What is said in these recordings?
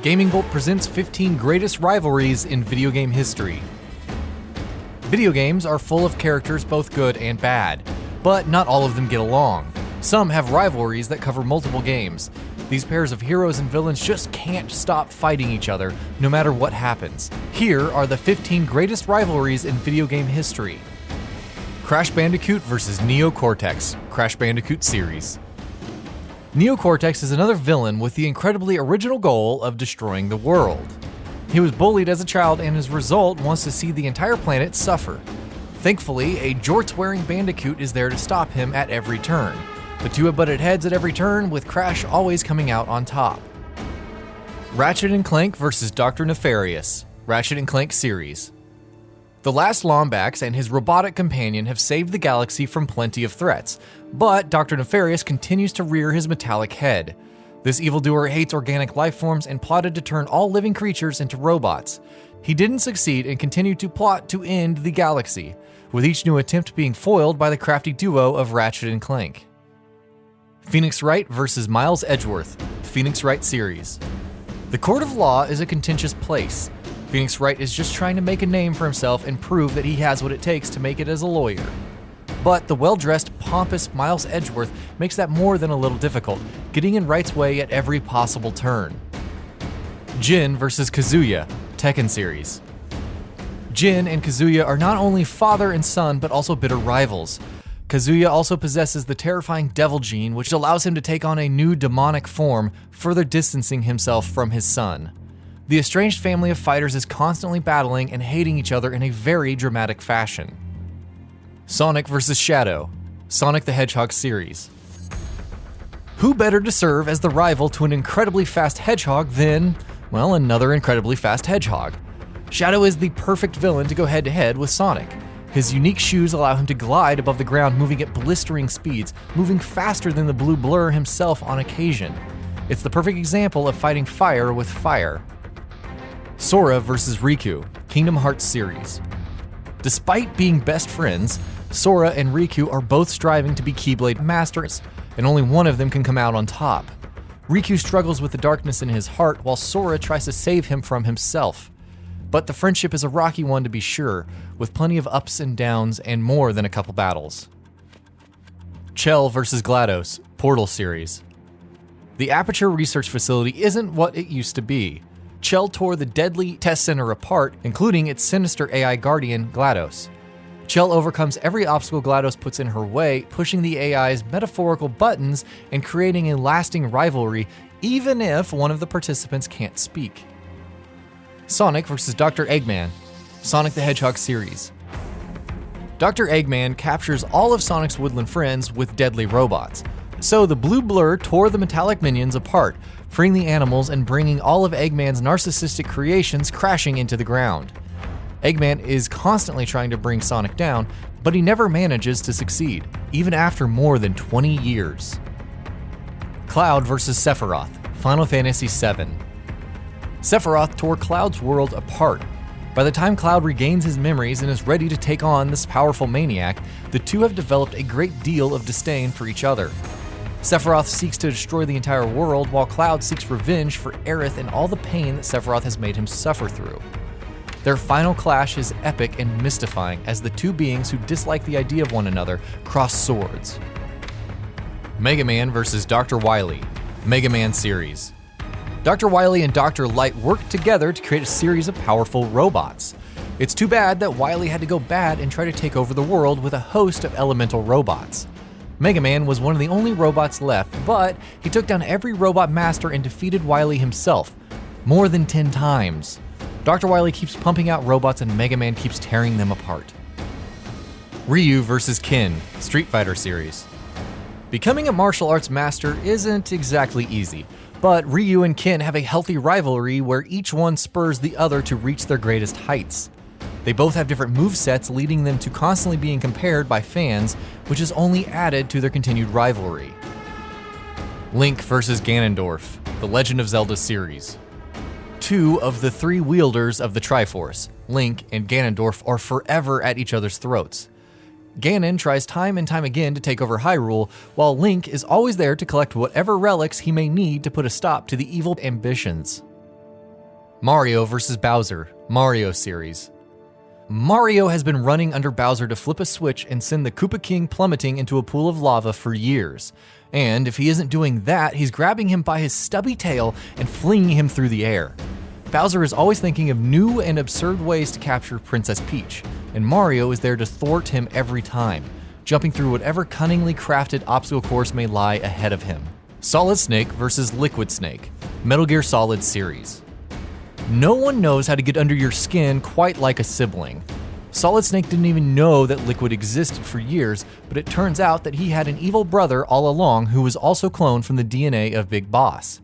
Gaming Bolt presents 15 greatest rivalries in video game history. Video games are full of characters both good and bad, but not all of them get along. Some have rivalries that cover multiple games. These pairs of heroes and villains just can't stop fighting each other, no matter what happens. Here are the 15 greatest rivalries in video game history. Crash Bandicoot vs. Neo Cortex, Crash Bandicoot series. Neo Cortex is another villain with the incredibly original goal of destroying the world. He was bullied as a child and as a result wants to see the entire planet suffer. Thankfully, a jorts-wearing Bandicoot is there to stop him at every turn. The two have butted heads at every turn, with Crash always coming out on top. Ratchet & Clank vs. Dr. Nefarious, Ratchet & Clank series. The last Lombax and his robotic companion have saved the galaxy from plenty of threats, but Dr. Nefarious continues to rear his metallic head. This evildoer hates organic life forms and plotted to turn all living creatures into robots. He didn't succeed and continued to plot to end the galaxy, with each new attempt being foiled by the crafty duo of Ratchet & Clank. Phoenix Wright vs. Miles Edgeworth, Phoenix Wright series. The court of law is a contentious place. Phoenix Wright is just trying to make a name for himself and prove that he has what it takes to make it as a lawyer. But the well-dressed, pompous Miles Edgeworth makes that more than a little difficult, getting in Wright's way at every possible turn. Jin vs. Kazuya, Tekken series. Jin and Kazuya are not only father and son, but also bitter rivals. Kazuya also possesses the terrifying devil gene, which allows him to take on a new demonic form, further distancing himself from his son. The estranged family of fighters is constantly battling and hating each other in a very dramatic fashion. Sonic vs. Shadow, Sonic the Hedgehog series. Who better to serve as the rival to an incredibly fast hedgehog than, well, another incredibly fast hedgehog? Shadow is the perfect villain to go head-to-head with Sonic. His unique shoes allow him to glide above the ground, moving at blistering speeds, moving faster than the Blue Blur himself on occasion. It's the perfect example of fighting fire with fire. Sora vs. Riku, Kingdom Hearts series. Despite being best friends, Sora and Riku are both striving to be Keyblade masters, and only one of them can come out on top. Riku struggles with the darkness in his heart while Sora tries to save him from himself. But the friendship is a rocky one to be sure, with plenty of ups and downs and more than a couple battles. Chell vs. GLaDOS, Portal series. The Aperture Research Facility isn't what it used to be. Chell tore the deadly test center apart, including its sinister AI guardian, GLaDOS. Chell overcomes every obstacle GLaDOS puts in her way, pushing the AI's metaphorical buttons and creating a lasting rivalry, even if one of the participants can't speak. Sonic vs. Dr. Eggman, Sonic the Hedgehog series. Dr. Eggman captures all of Sonic's woodland friends with deadly robots. So the Blue Blur tore the metallic minions apart, freeing the animals and bringing all of Eggman's narcissistic creations crashing into the ground. Eggman is constantly trying to bring Sonic down, but he never manages to succeed, even after more than 20 years. Cloud vs. Sephiroth, Final Fantasy VII. Sephiroth tore Cloud's world apart. By the time Cloud regains his memories and is ready to take on this powerful maniac, the two have developed a great deal of disdain for each other. Sephiroth seeks to destroy the entire world, while Cloud seeks revenge for Aerith and all the pain that Sephiroth has made him suffer through. Their final clash is epic and mystifying as the two beings who dislike the idea of one another cross swords. Mega Man vs. Dr. Wily, Mega Man series. Dr. Wily and Dr. Light worked together to create a series of powerful robots. It's too bad that Wily had to go bad and try to take over the world with a host of elemental robots. Mega Man was one of the only robots left, but he took down every robot master and defeated Wily himself, more than 10 times. Dr. Wily keeps pumping out robots and Mega Man keeps tearing them apart. Ryu vs. Ken, Street Fighter series. Becoming a martial arts master isn't exactly easy, but Ryu and Ken have a healthy rivalry where each one spurs the other to reach their greatest heights. They both have different movesets, leading them to constantly being compared by fans, which has only added to their continued rivalry. Link vs. Ganondorf, The Legend of Zelda series. Two of the three wielders of the Triforce, Link and Ganondorf, are forever at each other's throats. Ganon tries time and time again to take over Hyrule, while Link is always there to collect whatever relics he may need to put a stop to the evil ambitions. Mario vs. Bowser, Mario series. Mario has been running under Bowser to flip a switch and send the Koopa King plummeting into a pool of lava for years. And if he isn't doing that, he's grabbing him by his stubby tail and flinging him through the air. Bowser is always thinking of new and absurd ways to capture Princess Peach, and Mario is there to thwart him every time, jumping through whatever cunningly crafted obstacle course may lie ahead of him. Solid Snake vs. Liquid Snake, Metal Gear Solid series. No one knows how to get under your skin quite like a sibling. Solid Snake didn't even know that Liquid existed for years, but it turns out that he had an evil brother all along who was also cloned from the DNA of Big Boss.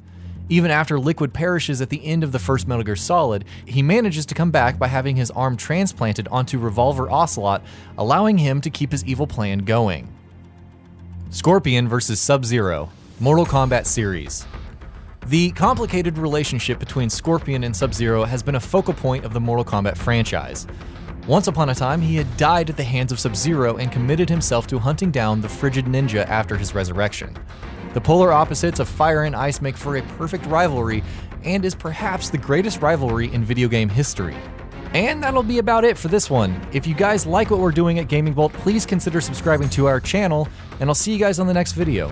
Even after Liquid perishes at the end of the first Metal Gear Solid, he manages to come back by having his arm transplanted onto Revolver Ocelot, allowing him to keep his evil plan going. Scorpion vs. Sub-Zero, Mortal Kombat series. The complicated relationship between Scorpion and Sub-Zero has been a focal point of the Mortal Kombat franchise. Once upon a time, he had died at the hands of Sub-Zero and committed himself to hunting down the Frigid Ninja after his resurrection. The polar opposites of fire and ice make for a perfect rivalry, and is perhaps the greatest rivalry in video game history. And that'll be about it for this one. If you guys like what we're doing at Gaming Bolt, please consider subscribing to our channel, and I'll see you guys on the next video.